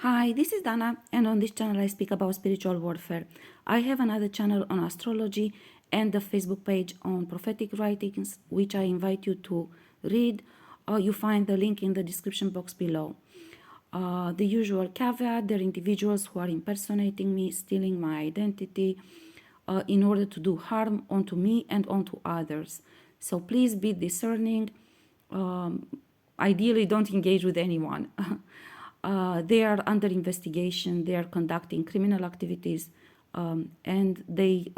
Hi, this is Dana, and on this channel I speak about spiritual warfare. I have another channel on astrology and a Facebook page on prophetic writings, which I invite you to read. You find the link in the description box below. The usual caveat, there are individuals who are impersonating me, stealing my identity in order to do harm onto me and onto others. So please be discerning. Ideally, don't engage with anyone. They are under investigation, they are conducting criminal activities, and they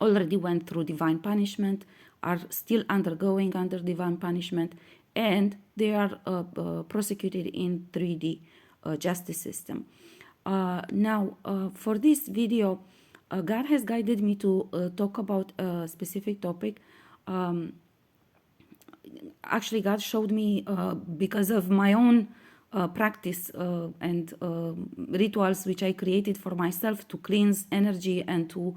already went through divine punishment, are still undergoing under divine punishment, and they are prosecuted in 3D justice system. Now, for this video, God has guided me to talk about a specific topic. Actually, God showed me because of my own practice and rituals which I created for myself to cleanse energy and to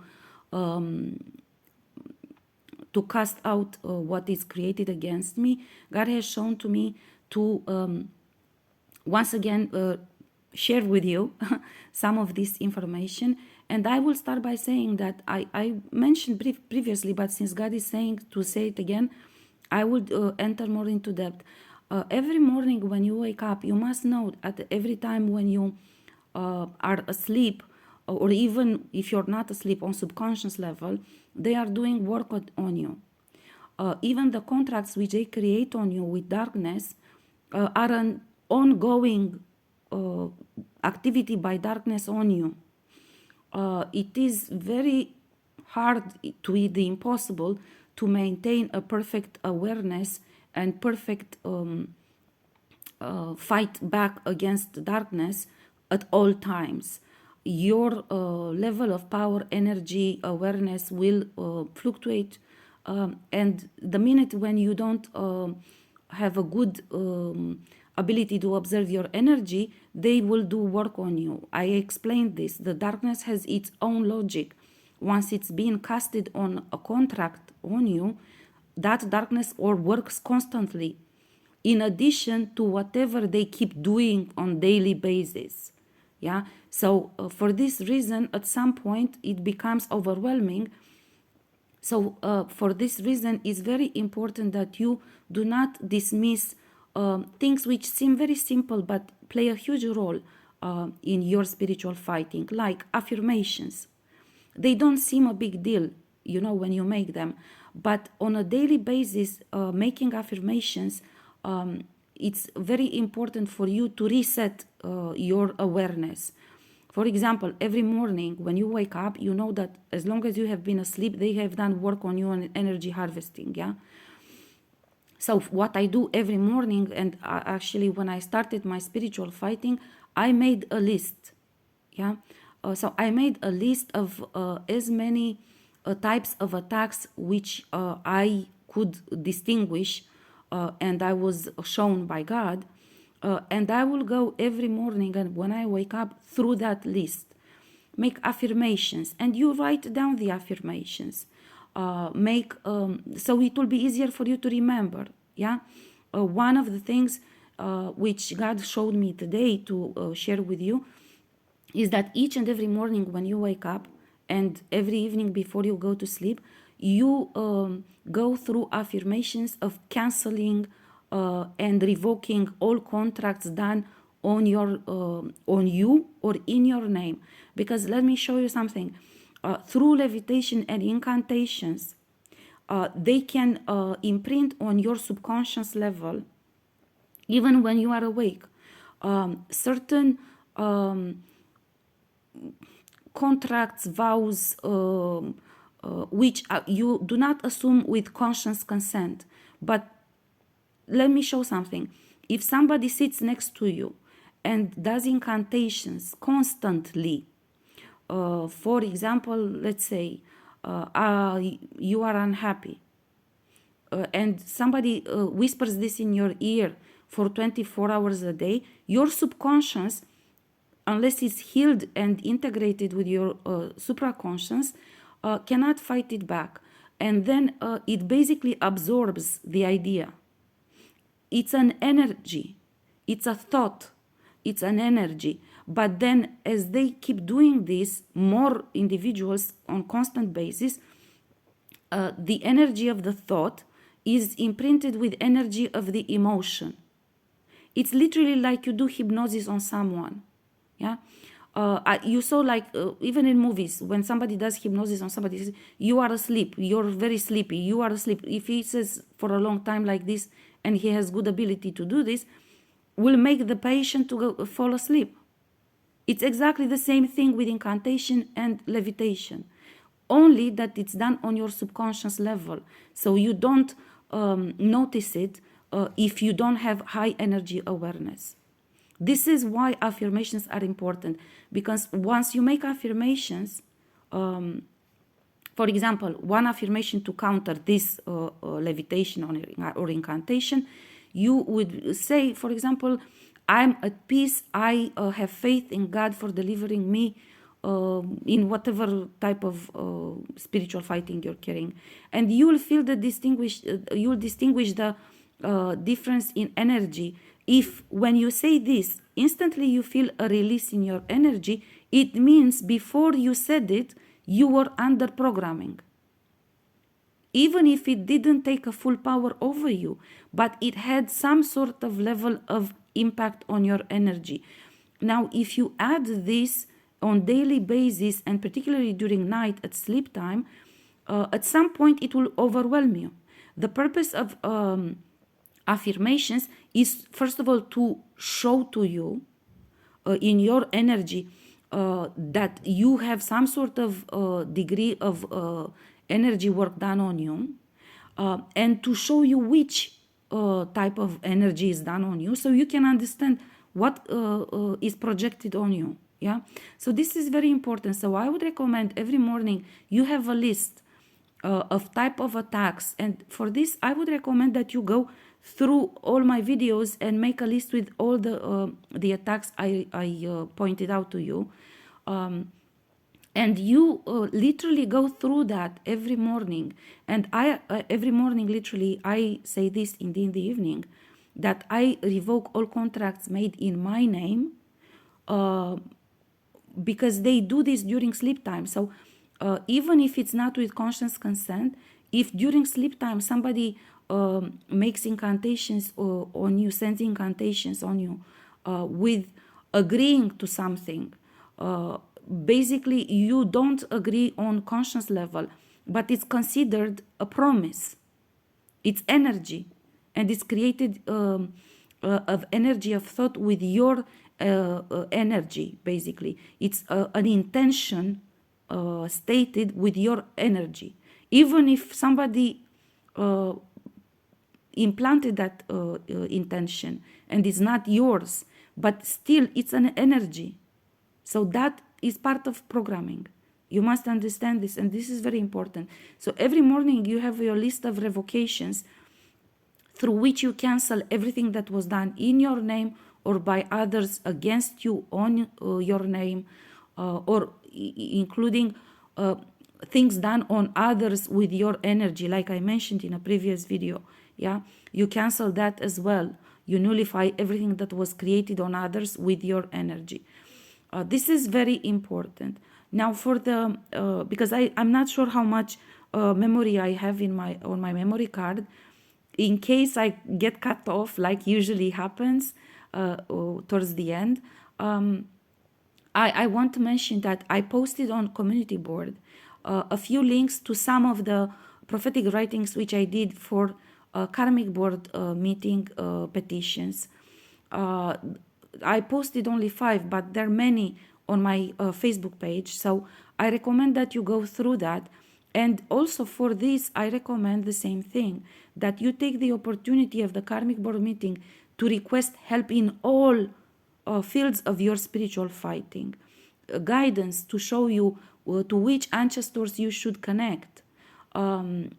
cast out what is created against me. God has shown to me to once again share with you some of this information. And I will start by saying that I mentioned previously, but since God is saying to say it again, I would enter more into depth. Every morning when you wake up, you must know at every time when you are asleep, or even if you're not asleep on subconscious level, they are doing work on you. Even the contracts which they create on you with darkness are an ongoing activity by darkness on you. It is very hard to the impossible to maintain a perfect awareness and perfect fight back against darkness at all times. Your level of power, energy, awareness will fluctuate, and the minute when you don't have a good ability to observe your energy, they will do work on you. I explained this. The darkness has its own logic. Once it's being casted on a contract on you, that darkness or works constantly in addition to whatever they keep doing on daily basis. Yeah, so for this reason, at some point it becomes overwhelming. So for this reason, it's very important that you do not dismiss things which seem very simple but play a huge role in your spiritual fighting, like affirmations. They don't seem a big deal, you know, when you make them. But on a daily basis, making affirmations, it's very important for you to reset your awareness. For example, every morning when you wake up, you know that as long as you have been asleep, they have done work on you on energy harvesting, yeah? So what I do every morning, and actually when I started my spiritual fighting, I made a list, yeah? So I made a list of as many types of attacks which I could distinguish and I was shown by God. And I will go every morning and when I wake up through that list, make affirmations, and you write down the affirmations. So it will be easier for you to remember. Yeah, one of the things which God showed me today to share with you is that each and every morning when you wake up and every evening before you go to sleep, you go through affirmations of canceling and revoking all contracts done on your on you or in your name. Because let me show you something. Through levitation and incantations, they can imprint on your subconscious level, even when you are awake, certain contracts, vows, which you do not assume with conscious consent. But let me show something. If somebody sits next to you and does incantations constantly, for example, let's say you are unhappy, and somebody whispers this in your ear for 24 hours a day, your subconscious, unless it's healed and integrated with your supraconscious, cannot fight it back. And then it basically absorbs the idea. It's an energy. It's a thought. it's an energy. But then as they keep doing this, more individuals on constant basis, the energy of the thought is imprinted with energy of the emotion. It's literally like you do hypnosis on someone. Yeah. You saw, like, even in movies, when somebody does hypnosis on somebody, says, you are asleep, you're very sleepy, you are asleep. If he says for a long time like this, and he has good ability to do this, will make the patient to fall asleep. It's exactly the same thing with incantation and levitation, only that it's done on your subconscious level. So you don't notice it if you don't have high energy awareness. This is why affirmations are important, because once you make affirmations, for example, one affirmation to counter this levitation or incantation, you would say, for example, I'm at peace, I have faith in God for delivering me in whatever type of spiritual fighting you're carrying. And you will feel the you'll distinguish the difference in energy. If when you say this, instantly you feel a release in your energy, it means before you said it, you were under programming. Even if it didn't take a full power over you, but it had some sort of level of impact on your energy. Now, if you add this on daily basis, and particularly during night at sleep time, at some point it will overwhelm you. The purpose of affirmations is, first of all, to show to you in your energy that you have some sort of degree of energy work done on you, and to show you which type of energy is done on you, so you can understand what is projected on you. Yeah, so this is very important. So I would recommend every morning you have a list of type of attacks, and for this I would recommend that you go through all my videos and make a list with all the attacks I pointed out to you, and you literally go through that every morning. And I every morning, literally, I say this in the evening, that I revoke all contracts made in my name, because they do this during sleep time. So even if it's not with conscious consent, if during sleep time somebody makes incantations on you, sends incantations on you with agreeing to something, basically you don't agree on conscious level, but it's considered a promise. It's energy, and it's created of energy of thought with your energy. Basically, it's an intention stated with your energy. Even if somebody implanted that intention and it's not yours, but still it's an energy. So that is part of programming. You must understand this, and this is very important. So every morning you have your list of revocations through which you cancel everything that was done in your name or by others against you on your name, or including things done on others with your energy, like I mentioned in a previous video. Yeah, you cancel that as well. You nullify everything that was created on others with your energy. This is very important. Now, for the because I'm not sure how much memory I have on my memory card, in case I get cut off, like usually happens towards the end. I want to mention that I posted on community board a few links to some of the prophetic writings which I did for Karmic board meeting petitions. I posted only 5, but there are many on my Facebook page, so I recommend that you go through that. And also for this, I recommend the same thing, that you take the opportunity of the Karmic board meeting to request help in all fields of your spiritual fighting, guidance to show you to which ancestors you should connect, for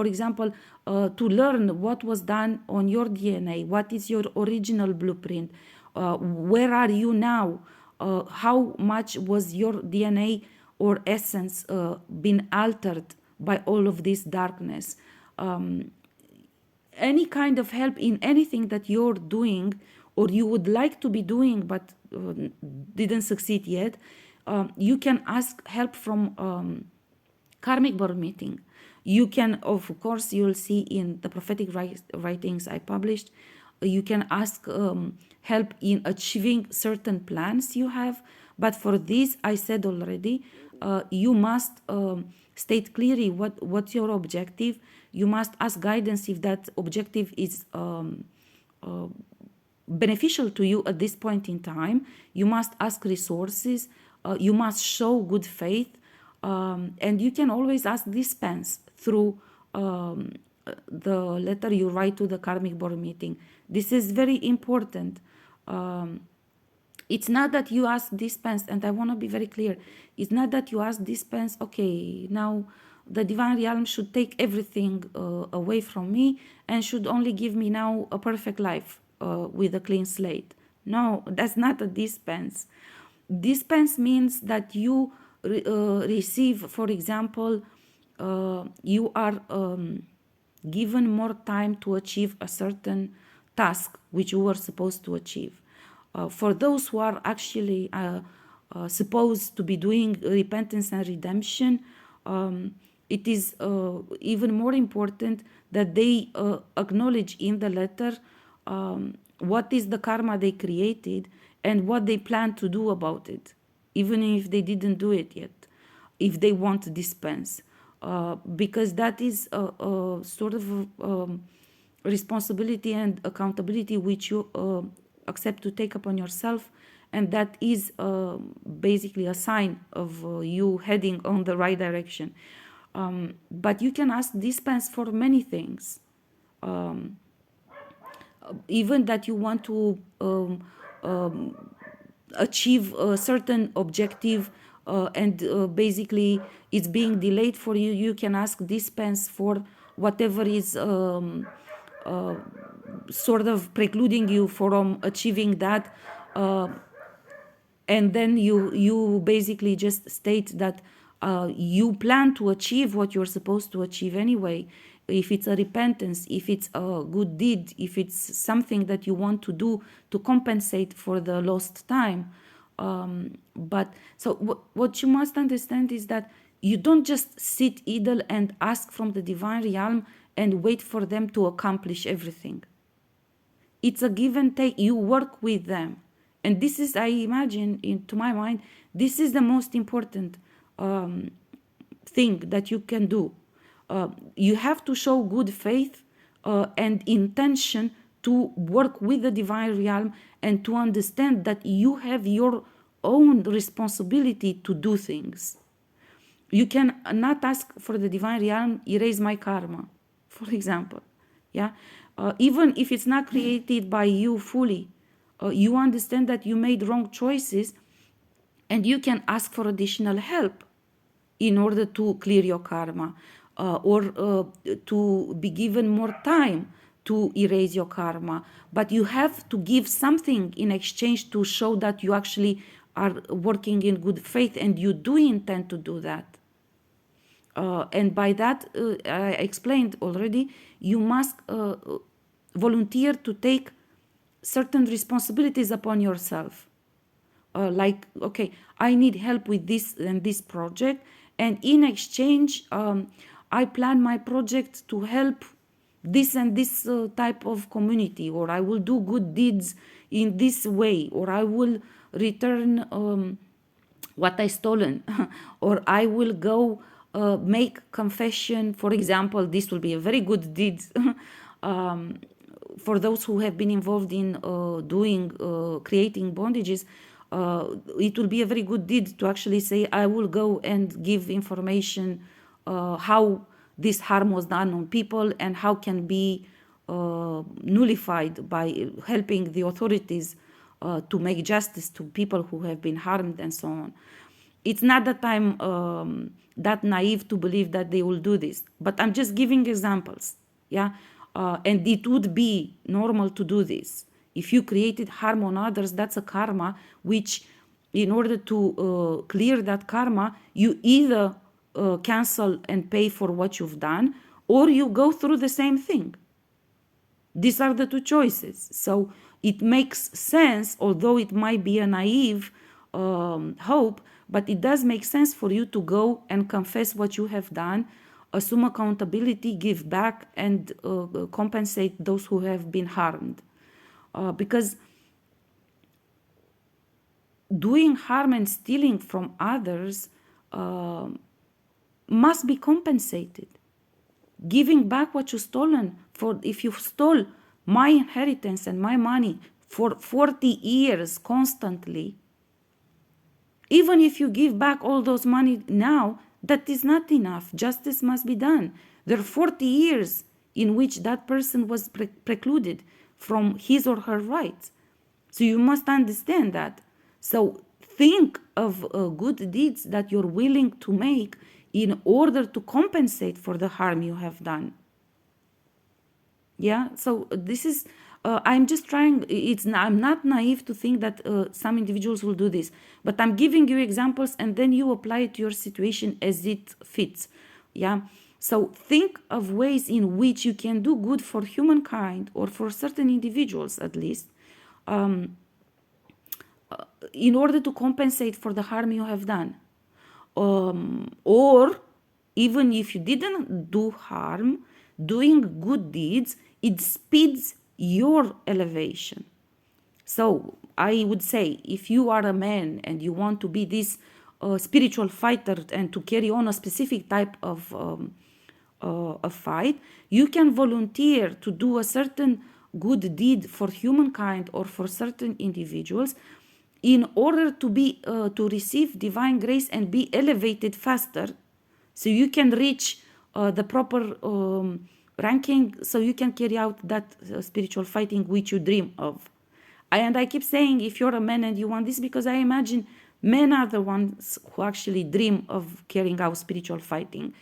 example, to learn what was done on your DNA, what is your original blueprint, where are you now, how much was your DNA or essence been altered by all of this darkness. Any kind of help in anything that you're doing or you would like to be doing but didn't succeed yet, you can ask help from karmic board meeting. You can, of course, you'll see in the prophetic writings I published, you can ask help in achieving certain plans you have. But for this, I said already, you must state clearly what's your objective. You must ask guidance if that objective is beneficial to you at this point in time. You must ask resources. You must show good faith. And you can always ask dispense through the letter you write to the karmic board meeting. This is very important. It's not that you ask dispense, and I want to be very clear, it's not that you ask dispense, okay, now the divine realm should take everything away from me and should only give me now a perfect life with a clean slate. No, that's not a dispense. Dispense means that you receive, for example, you are given more time to achieve a certain task which you were supposed to achieve. For those who are actually supposed to be doing repentance and redemption, it is even more important that they acknowledge in the letter what is the karma they created and what they plan to do about it, even if they didn't do it yet, if they want to dispense. Because that is a sort of responsibility and accountability which you accept to take upon yourself, and that is basically a sign of you heading on the right direction. But you can ask dispense for many things, even that you want to achieve a certain objective and basically it's being delayed for you. You can ask dispense for whatever is sort of precluding you from achieving that, and then you basically just state that you plan to achieve what you're supposed to achieve anyway. If it's a repentance, if it's a good deed, if it's something that you want to do to compensate for the lost time. But so what you must understand is that you don't just sit idle and ask from the divine realm and wait for them to accomplish everything. It's a give and take. You work with them. And this is, I imagine, to my mind, this is the most important thing that you can do. You have to show good faith and intention to work with the divine realm and to understand that you have your own responsibility to do things. You can not ask for the divine realm, erase my karma, for example. Yeah, even if it's not created by you fully, you understand that you made wrong choices, and you can ask for additional help in order to clear your karma, or to be given more time to erase your karma. But you have to give something in exchange to show that you actually are working in good faith and you do intend to do that. And by that, I explained already, you must volunteer to take certain responsibilities upon yourself. Like, okay, I need help with this and this project, and in exchange, I plan my project to help this and this type of community, or I will do good deeds in this way, or I will return what I stolen, or I will go make confession. For example, this will be a very good deed for those who have been involved in creating bondages. It will be a very good deed to actually say, I will go and give information how this harm was done on people and how can be nullified by helping the authorities to make justice to people who have been harmed and so on. It's not that I'm that naive to believe that they will do this, but I'm just giving examples. Yeah, and it would be normal to do this. If you created harm on others, that's a karma, which in order to clear that karma, you either cancel and pay for what you've done, or you go through the same thing. These are the two choices. So it makes sense, although it might be a naive hope, but it does make sense for you to go and confess what you have done, assume accountability, give back, and compensate those who have been harmed. Because doing harm and stealing from others must be compensated. Giving back what you stolen, for if you stole my inheritance and my money for 40 years constantly, even if you give back all those money now, that is not enough. Justice must be done. There are 40 years in which that person was precluded from his or her rights. So you must understand that. So think of good deeds that you're willing to make in order to compensate for the harm you have done. Yeah, so this is, I'm just trying, I'm not naive to think that some individuals will do this, but I'm giving you examples and then you apply it to your situation as it fits. Yeah, so think of ways in which you can do good for humankind, or for certain individuals at least, in order to compensate for the harm you have done. Or even if you didn't do harm, doing good deeds, it speeds your elevation. So I would say, if you are a man and you want to be this spiritual fighter and to carry on a specific type of a fight, you can volunteer to do a certain good deed for humankind or for certain individuals, in order to be to receive divine grace and be elevated faster, so you can reach the proper ranking, so you can carry out that spiritual fighting which you dream of. And I keep saying, if you're a man and you want this, because I imagine men are the ones who actually dream of carrying out spiritual fighting.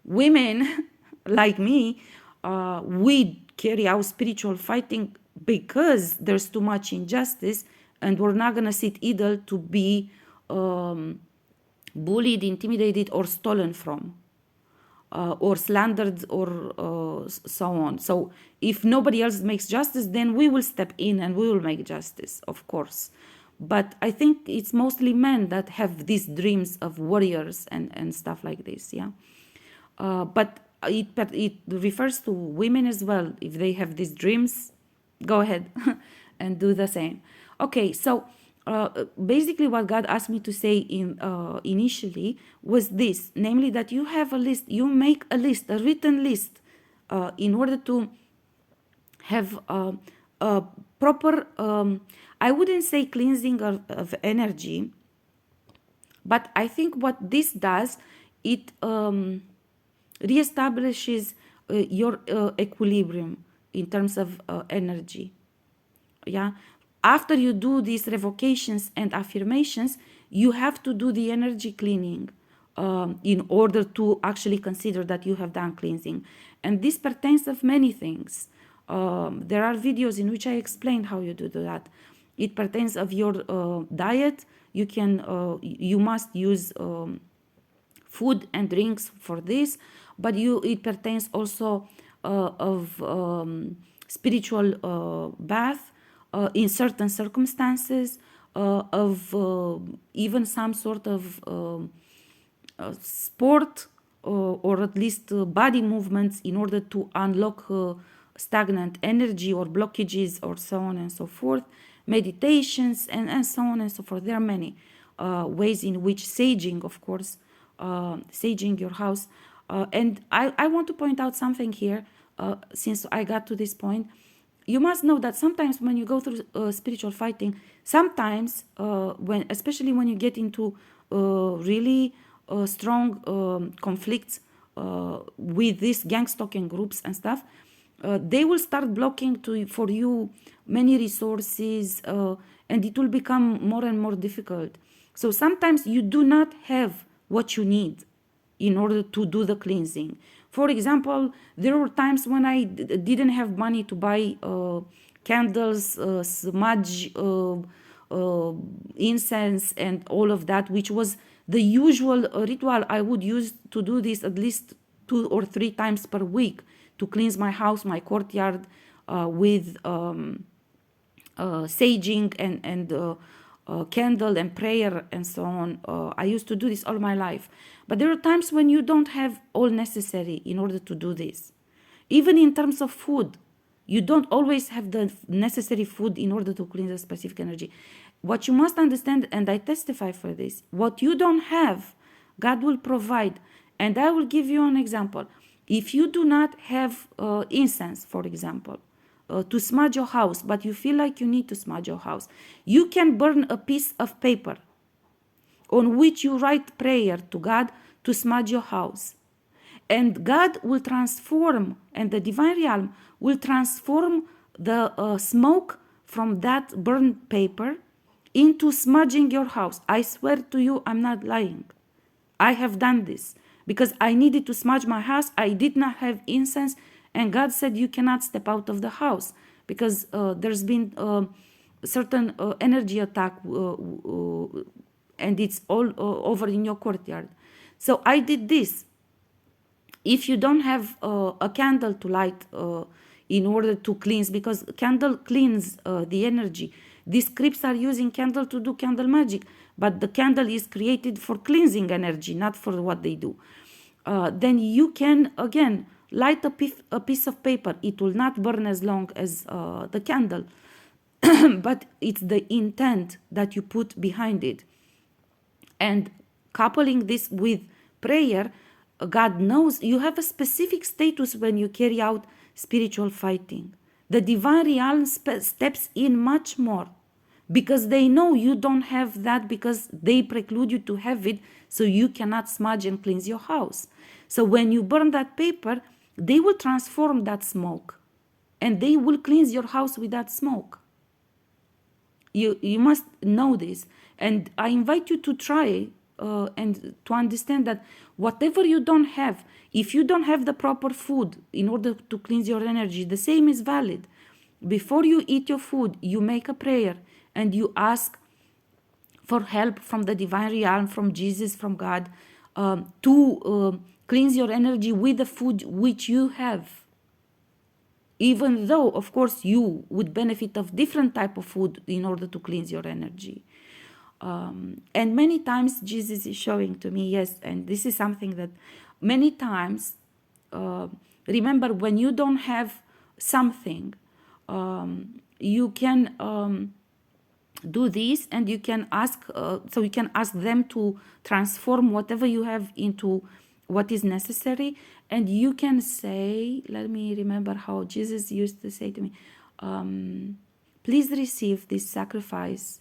Women like me, we carry out spiritual fighting because there's too much injustice, and we're not going to sit idle to be bullied, intimidated, or stolen from, or slandered, or so on. So if nobody else makes justice, then we will step in and we will make justice, of course. But I think it's mostly men that have these dreams of warriors and stuff like this, yeah. But it refers to women as well. If they have these dreams, go ahead and do the same. Okay, so basically what God asked me to say initially was this, namely that you have a list, you make a list, a written list, in order to have a proper, I wouldn't say cleansing of energy, but I think what this does, it reestablishes your equilibrium in terms of energy. Yeah, after you do these revocations and affirmations, you have to do the energy cleaning in order to actually consider that you have done cleansing. And this pertains of many things. There are videos in which I explain how you do that. It pertains of your diet. You must use food and drinks for this, but it pertains also of spiritual bath in certain circumstances, of even some sort of sport, or at least body movements, in order to unlock stagnant energy or blockages, or so on and so forth. Meditations and so on and so forth. There are many ways in which saging, of course, saging your house. And I want to point out something here, since I got to this point. You must know that sometimes when you go through spiritual fighting, sometimes, especially when you get into really strong conflicts with these gang stalking groups and stuff, they will start blocking for you many resources, and it will become more and more difficult. So sometimes you do not have what you need in order to do the cleansing. For example, there were times when I didn't have money to buy candles, smudge, incense, and all of that, which was the usual ritual I would use to do this at least 2 or 3 times per week, to cleanse my house, my courtyard, with saging and candle and prayer and so on. I used to do this all my life. But there are times when you don't have all necessary in order to do this. Even in terms of food, you don't always have the necessary food in order to cleanse a specific energy. What you must understand, and I testify for this, what you don't have, God will provide. And I will give you an example. If you do not have incense, for example, to smudge your house, but you feel like you need to smudge your house, you can burn a piece of paper on which you write prayer to God to smudge your house. And God will transform, and the divine realm will transform the smoke from that burned paper into smudging your house. I swear to you, I'm not lying. I have done this because I needed to smudge my house. I did not have incense, and God said, you cannot step out of the house because there's been certain energy attack and it's all over in your courtyard. So I did this. If you don't have a candle to light in order to cleanse, because candle cleans the energy. These scripts are using candle to do candle magic, but the candle is created for cleansing energy, not for what they do. Then you can, again, light a piece of paper. It will not burn as long as the candle, but it's the intent that you put behind it. And coupling this with prayer, God knows you have a specific status when you carry out spiritual fighting. The divine realm steps in much more because they know you don't have that, because they preclude you to have it, so you cannot smudge and cleanse your house. So when you burn that paper, they will transform that smoke and they will cleanse your house with that smoke. You must know this, and I invite you to try and to understand that whatever you don't have, if you don't have the proper food in order to cleanse your energy, the same is valid. Before you eat your food, you make a prayer and you ask for help from the divine realm, from Jesus, from God, to cleanse your energy with the food which you have. Even though, of course, you would benefit of different type of food in order to cleanse your energy. And many times Jesus is showing to me, yes, and this is something that many times, remember, when you don't have something, you can do this, and you can ask, so you can ask them to transform whatever you have into what is necessary. And you can say, let me remember how Jesus used to say to me, please receive this sacrifice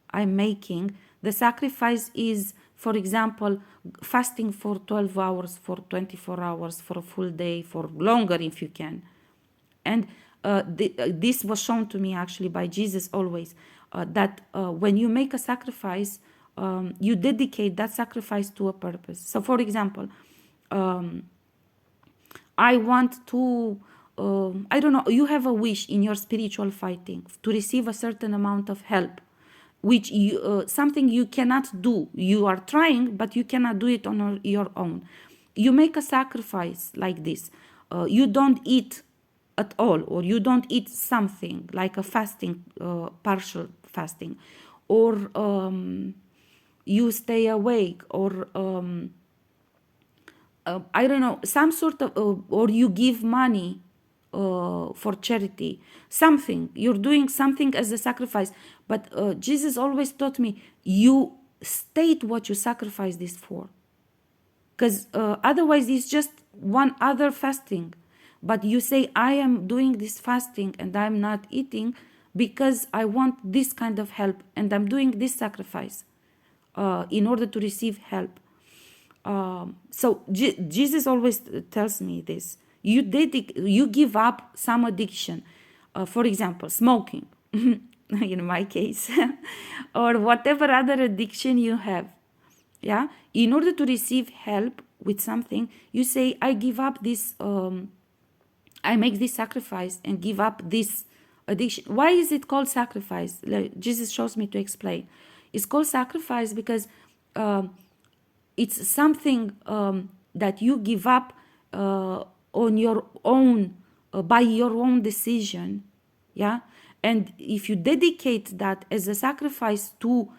I'm making. The sacrifice is, for example, fasting for 12 hours, for 24 hours, for a full day, for longer if you can. And this was shown to me actually by Jesus always, that when you make a sacrifice, you dedicate that sacrifice to a purpose. So for example, I want to, I don't know, you have a wish in your spiritual fighting to receive a certain amount of help, which you, something you cannot do. You are trying, but you cannot do it on your own. You make a sacrifice like this. You don't eat at all, or you don't eat something like a fasting, partial fasting, or you stay awake, or I don't know, some sort of, or you give money for charity, something, you're doing something as a sacrifice. But Jesus always taught me, you state what you sacrifice this for, because otherwise it's just one other fasting. But you say, I am doing this fasting and I'm not eating because I want this kind of help, and I'm doing this sacrifice in order to receive help. So Jesus always tells me this. You give up some addiction, for example, smoking, in my case, or whatever other addiction you have. Yeah, in order to receive help with something, you say, I give up this, I make this sacrifice and give up this addiction. Why is it called sacrifice? Like Jesus shows me to explain. It's called sacrifice because it's something that you give up on your own, by your own decision, yeah? And if you dedicate that as a sacrifice to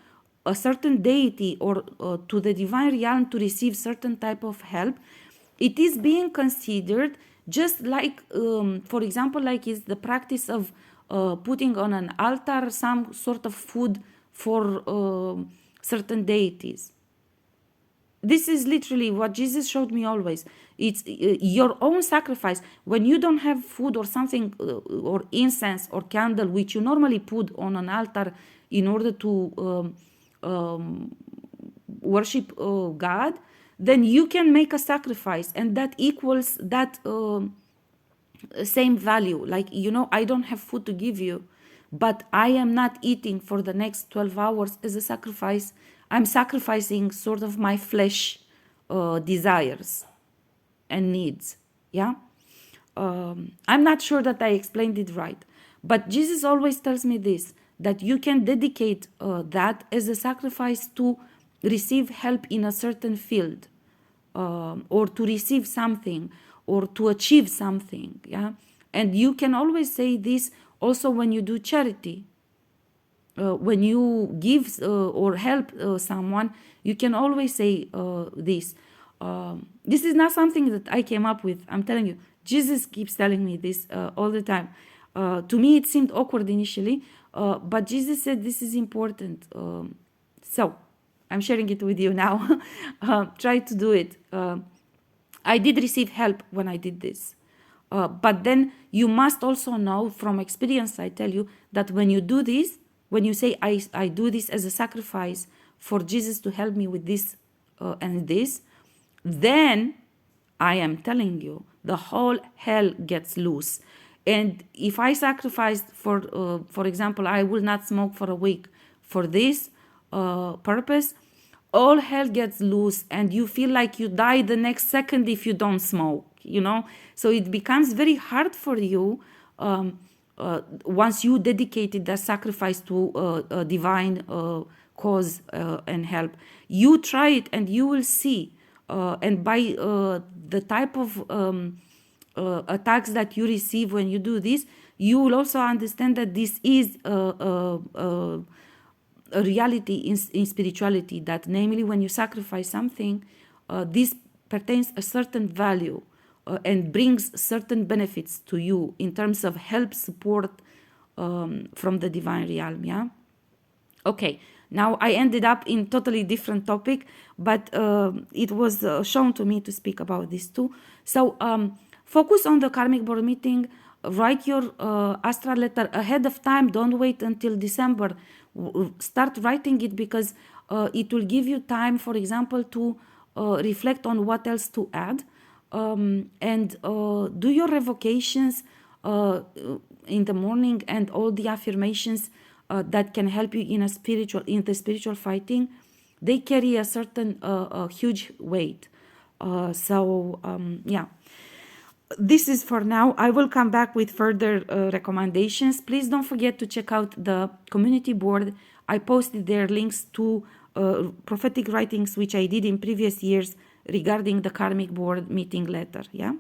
a certain deity or to the divine realm to receive certain type of help, it is being considered just like, for example, like is the practice of putting on an altar some sort of food for certain deities. This is literally what Jesus showed me always. It's your own sacrifice. When you don't have food or something, or incense or candle, which you normally put on an altar in order to worship God, then you can make a sacrifice, and that equals that same value. Like, I don't have food to give you, but I am not eating for the next 12 hours as a sacrifice. I'm sacrificing sort of my flesh desires and needs. Yeah. I'm not sure that I explained it right, but Jesus always tells me this, that you can dedicate that as a sacrifice to receive help in a certain field, or to receive something, or to achieve something. Yeah. And you can always say this also when you do charity. When you give or help someone, you can always say this. This is not something that I came up with. I'm telling you, Jesus keeps telling me this all the time. To me, it seemed awkward initially, but Jesus said this is important. So I'm sharing it with you now. Try to do it. I did receive help when I did this. But then you must also know from experience, I tell you, that when you do this, when you say, I do this as a sacrifice for Jesus to help me with this and this, then I am telling you, the whole hell gets loose. And if I sacrificed for example, I will not smoke for a week for this purpose, all hell gets loose, and you feel like you die the next second if you don't smoke, So it becomes very hard for you once you dedicated that sacrifice to a divine cause and help. You try it and you will see. And by the type of attacks that you receive when you do this, you will also understand that this is a reality in spirituality, that namely when you sacrifice something, this pertains a certain value and brings certain benefits to you in terms of help, support from the divine realm. Yeah. Okay. Now I ended up in totally different topic, but it was shown to me to speak about this too. So focus on the karmic board meeting. Write your astral letter ahead of time. Don't wait until December. Start writing it, because it will give you time, for example, to reflect on what else to add, and do your revocations in the morning, and all the affirmations that can help you in the spiritual fighting. They carry a certain huge weight. Yeah. This is for now. I will come back with further recommendations. Please don't forget to check out the community board. I posted there links to prophetic writings which I did in previous years regarding the karmic board meeting letter. Yeah.